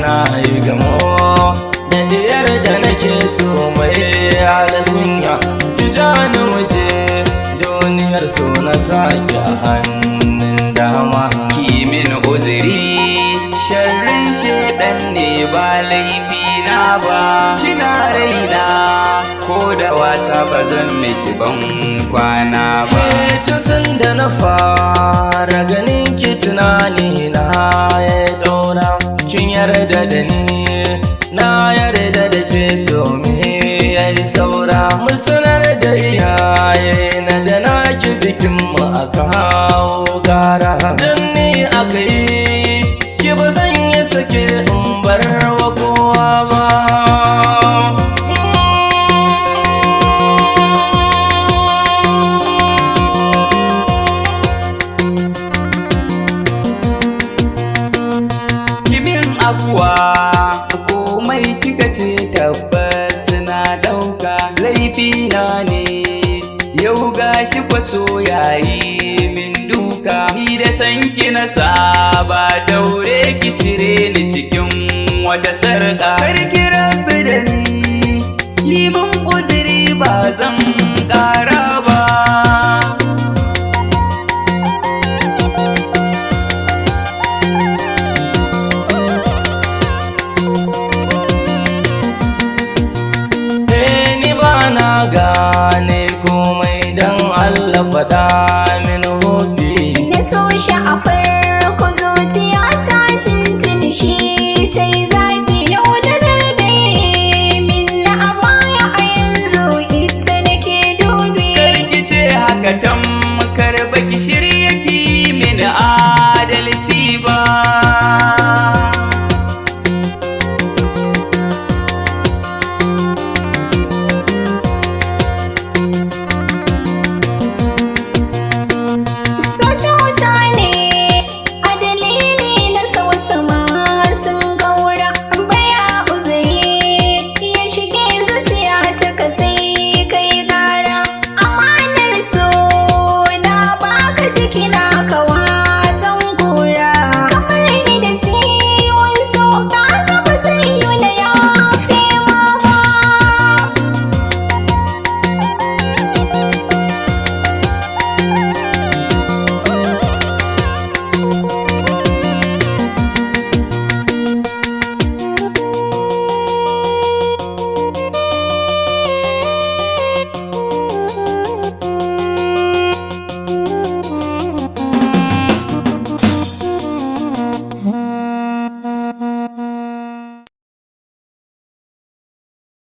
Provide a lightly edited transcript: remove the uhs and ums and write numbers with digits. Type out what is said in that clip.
na yi gamo da diyar da nake so mai alkunya. Ki ja ni muje duniyar so na sake a hannun dama. Ki min uzuri sharrin shedan ne ba laifi na ba. Kina raina ko da wasa ba zan miki ban kwana ba. Tun sanda na fara ganin ki tunani na ya daura. Kin yarda da ni na yarda da ke, to me yayi saura? Mu sanar da iyaye na da naki bikin mu a kawo gara. Dan ni aka yi ki ba zan yi sake in bar wa kowa ba. Abuwa komai kika ce tabbas na dauka, laifi na ne yau gashi kwaso yayi min duka. Ni da sanki na saba, daure ki cire ni cikin wata sarƙa. Karki rabu da ni, yi min uzuri ba zan ƙara ba. Na gane komai don Allah faɗa min hobi. Na so shi a farko zuciya ta tuntun shi ta yi zafi. Yau da dare min na amaya a yanzu ita nake dubi. Karki ce haka tamkar baki shirya ki min adalci ba.